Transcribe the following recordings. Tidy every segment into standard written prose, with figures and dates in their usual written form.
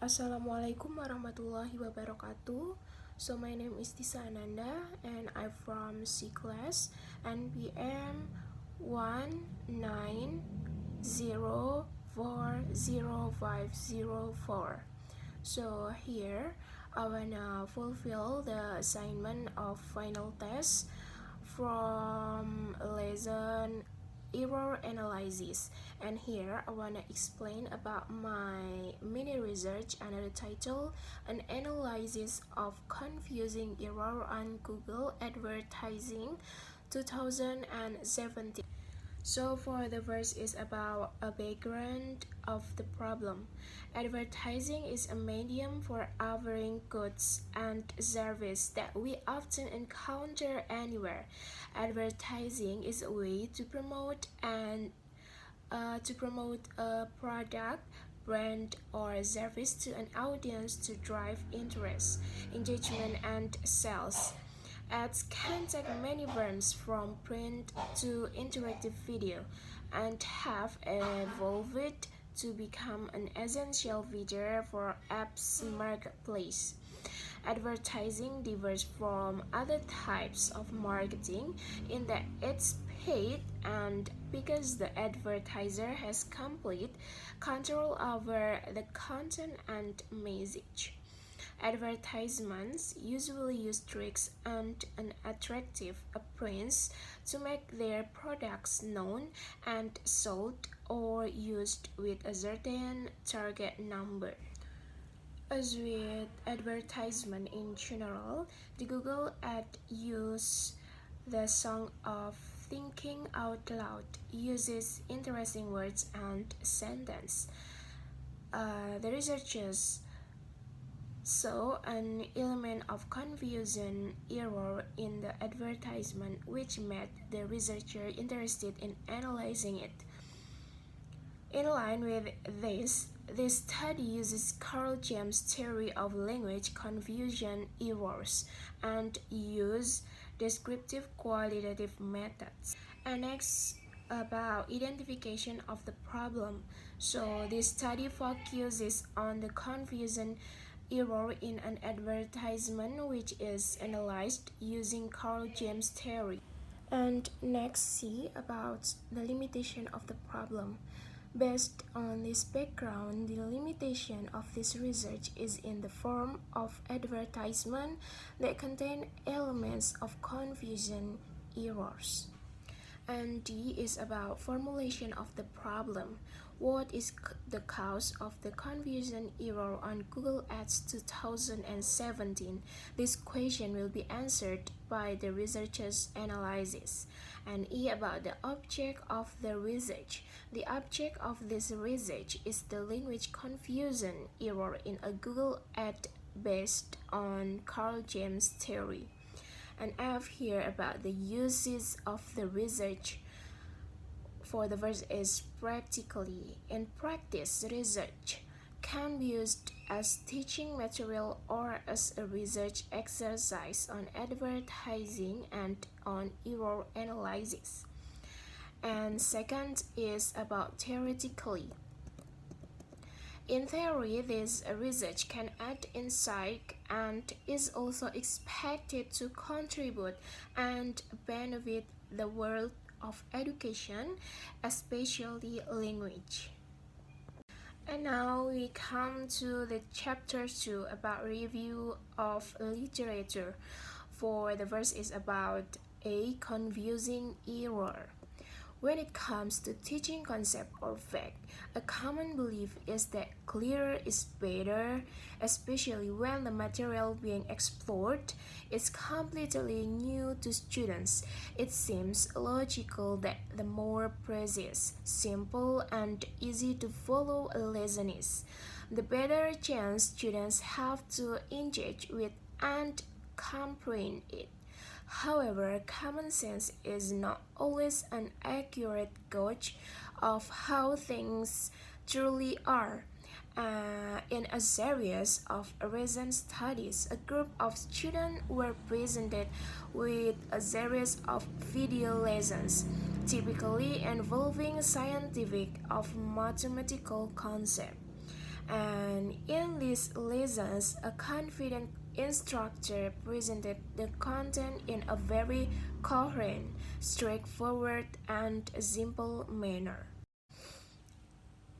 Assalamualaikum warahmatullahi wabarakatuh. So my name is Tisa Ananda and I'm from C class NPM 190400504. So here I wanna fulfill the assignment of final test from lesson error analysis, and here I want to explain about my mini research under the title an analysis of confusing error on Google advertising 2017. So for the verse is about a background of the problem. Advertising is a medium for offering goods and service that we often encounter anywhere. Advertising is a way to promote a product, brand, or service to an audience to drive interest, engagement, and sales. Ads can take many forms from print to interactive video and have evolved to become an essential feature for apps marketplace. Advertising differs from other types of marketing in that it's paid and because the advertiser has complete control over the content and message. Advertisements usually use tricks and an attractive appearance to make their products known and sold or used with a certain target number. As with advertisement in general, the Google ad use the song of thinking out loud, uses interesting words and sentences. The researchers saw an element of confusion error in the advertisement, which made the researcher interested in analyzing it. In line with this study uses Carl James' theory of language confusion errors and use descriptive qualitative methods. And next, about identification of the problem. So this study focuses on the confusion error in an advertisement, which is analyzed using Carl James' theory. And next, see about the limitation of the problem. Based on this background, the limitation of this research is in the form of advertisement that contain elements of confusion errors. And D is about formulation of the problem. What is the cause of the confusion error on Google Ads 2017? This question will be answered by the researcher's analysis. And E about the object of the research. The object of this research is the language confusion error in a Google ad based on Carl James' theory. And F here about the uses of the research. For the verse is practically. In practice, research can be used as teaching material or as a research exercise on advertising and on error analysis. And second is about theoretically. In theory, this research can add insight and is also expected to contribute and benefit the world of education, especially language. And now we come to the chapter 2 about review of literature. For the verse is about a confusing error. When it comes to teaching concept or fact, a common belief is that clearer is better, especially when the material being explored is completely new to students. It seems logical that the more precise, simple, and easy to follow a lesson is, the better chance students have to engage with and comprehend it. However, common sense is not always an accurate gauge of how things truly are. In a series of recent studies, a group of students were presented with a series of video lessons, typically involving scientific or mathematical concepts. And in this these lessons, a confident instructor presented the content in a very coherent, straightforward, and simple manner.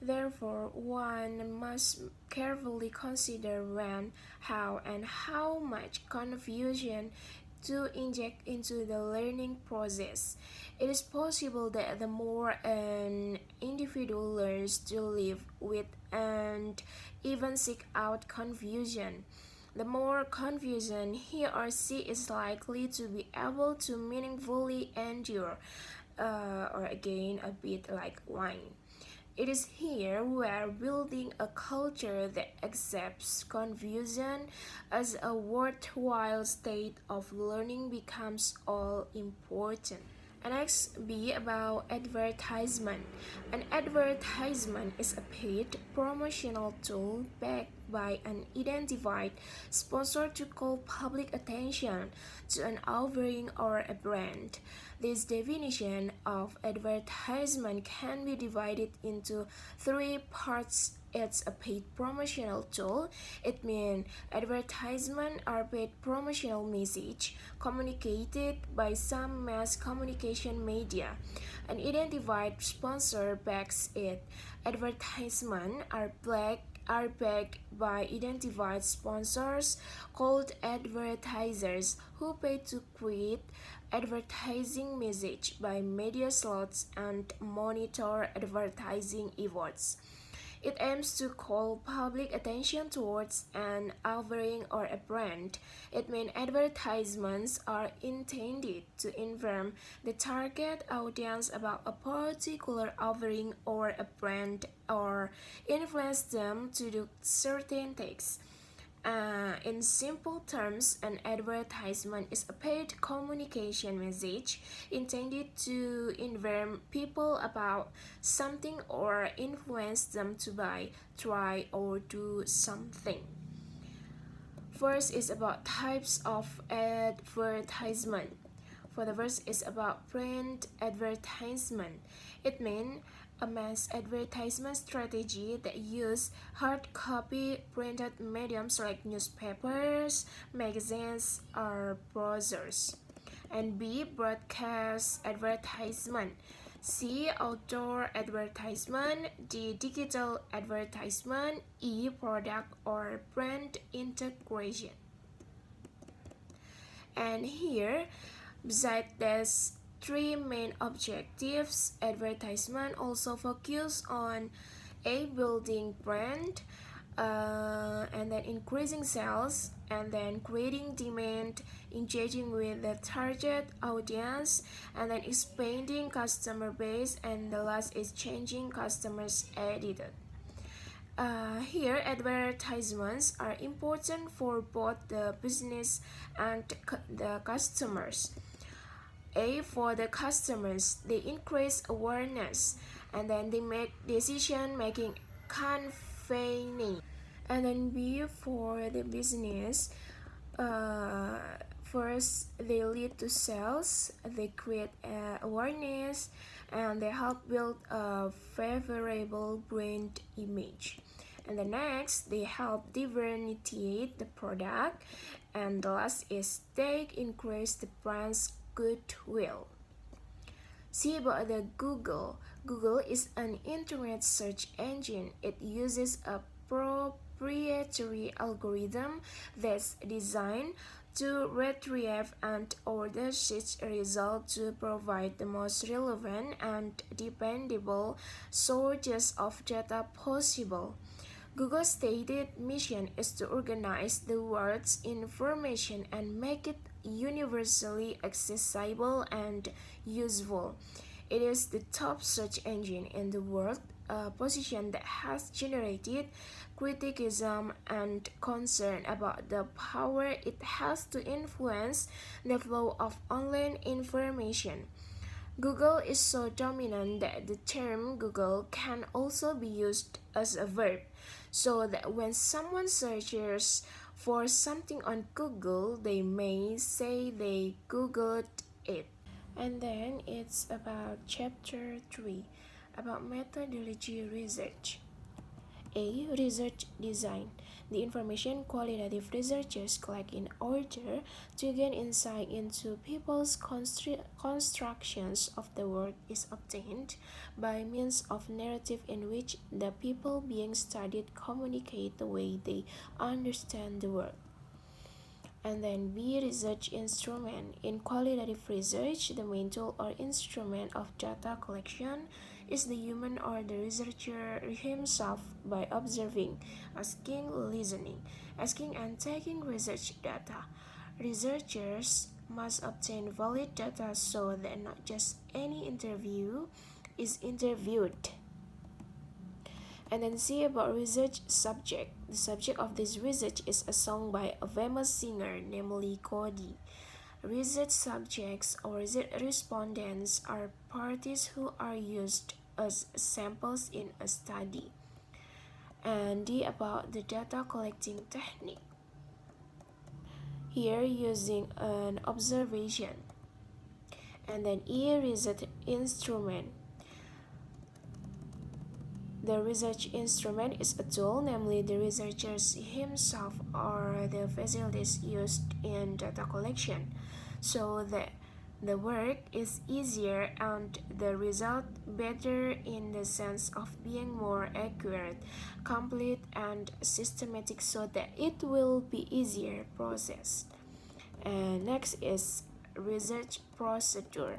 Therefore, one must carefully consider when, how, and how much confusion to inject into the learning process. It is possible that the more an individual learns to live with and even seek out confusion, the more confusion he or she is likely to be able to meaningfully endure, or again, a bit like wine. It is here where building a culture that accepts confusion as a worthwhile state of learning becomes all important. And next be about advertisement. An advertisement is a paid promotional tool backed by an identified sponsor to call public attention to an offering or a brand. This definition of advertisement can be divided into three parts. It's a paid promotional tool. It means advertisement are paid promotional message communicated by some mass communication media. An identified sponsor backs it. Advertisement are backed by identified sponsors called advertisers who pay to create advertising message by media slots and monitor advertising efforts. It aims to call public attention towards an offering or a brand. It means advertisements are intended to inform the target audience about a particular offering or a brand or influence them to do certain things. In simple terms, an advertisement is a paid communication message intended to inform people about something or influence them to buy, try, or do something. First is about types of advertisement. For the first is about print advertisement. It means a mass advertisement strategy that use hard copy printed mediums like newspapers, magazines, or brochures. And B, broadcast advertisement. C, outdoor advertisement. D, digital advertisement. E, product or brand integration. And here, besides these three main objectives, advertisement also focus on a building brand, and then increasing sales, and then creating demand, engaging with the target audience, and then expanding customer base, and the last is changing customers' attitude. Here, advertisements are important for both the business and the customers. A, for the customers, they increase awareness, and then they make decision making convenient. And then B, for the business, first they lead to sales, they create awareness, and they help build a favorable brand image. And the next, they help differentiate the product, and the last is they increase the brand's goodwill. See about the Google. Google is an internet search engine. It uses a proprietary algorithm that's designed to retrieve and order search results to provide the most relevant and dependable sources of data possible. Google's stated mission is to organize the world's information and make it universally accessible and useful. It is the top search engine in the world, a position that has generated criticism and concern about the power it has to influence the flow of online information. Google is so dominant that the term Google can also be used as a verb, so that when someone searches for something on Google, they may say they Googled it. And then it's about chapter 3, about methodology research. A. Research design. The information qualitative researchers collect in order to gain insight into people's constructions of the world is obtained by means of narrative in which the people being studied communicate the way they understand the world. And then B. Research instrument. In qualitative research, the main tool or instrument of data collection is the human or the researcher himself by observing, asking, listening, asking and taking research data. Researchers must obtain valid data so that not just any interview is interviewed. And then see about research subject. The subject of this research is a song by a famous singer, namely Cody. Research subjects or research respondents are parties who are used as samples in a study. And D about the data collecting technique. Here using an observation. And then E research instrument. The research instrument is a tool, namely the researcher himself or the facilities used in data collection, so that the work is easier and the result better in the sense of being more accurate, complete, and systematic so that it will be easier processed. And next is research procedure.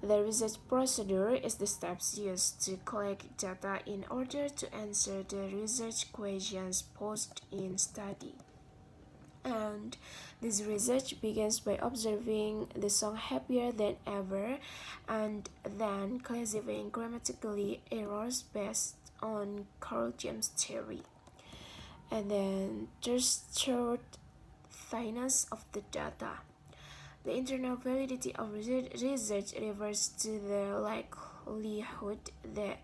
The research procedure is the steps used to collect data in order to answer the research questions posed in study. And this research begins by observing the song Happier Than Ever and then classifying grammatically errors based on Carl James theory. And then there's trustworthiness of the data. The internal validity of research refers to the likelihood that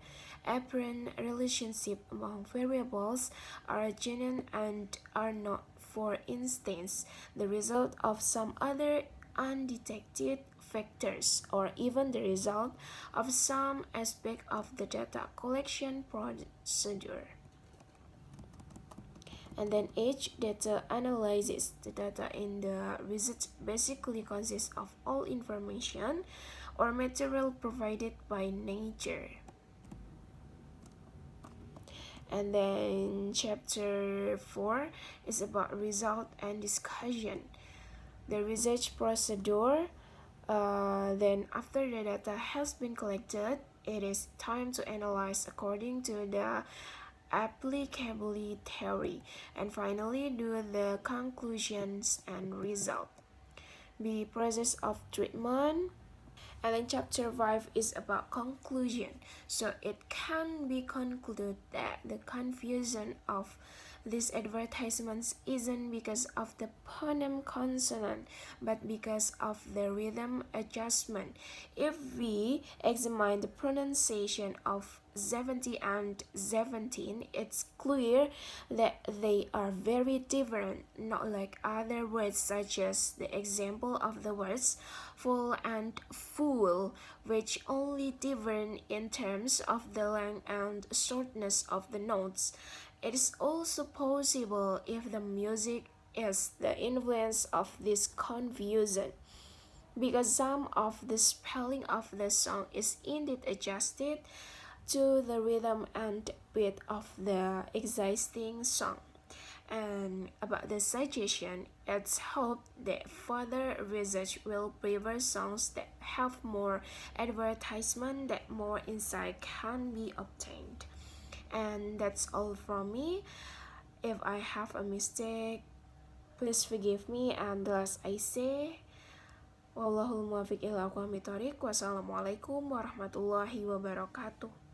apparent relationships among variables are genuine and are not, for instance, the result of some other undetected factors, or even the result of some aspect of the data collection procedure. And then H, data analysis. The data in the research basically consists of all information or material provided by nature. And then chapter 4 is about result and discussion. The research procedure. Then after the data has been collected, it is time to analyze according to the applicability theory, and finally do the conclusions and result. The process of treatment. And then chapter 5 is about conclusion. So it can be concluded that the confusion of these advertisements isn't because of the phoneme consonant, but because of the rhythm adjustment. If we examine the pronunciation of 70 and 17, it's clear that they are very different, not like other words such as the example of the words full and fool, which only differ in terms of the length and shortness of the notes. It is also possible if the music is the influence of this confusion, because some of the spelling of the song is indeed adjusted to the rhythm and beat of the existing song. And about the suggestion, it's hoped that further research will prepare songs that have more advertisement, that more insight can be obtained. And that's all from me. If I have a mistake, please forgive me, and thus I say, wallahul muwaffiq ila aqwamit thoriq. Wassalamualaikum warahmatullahi wabarakatuh.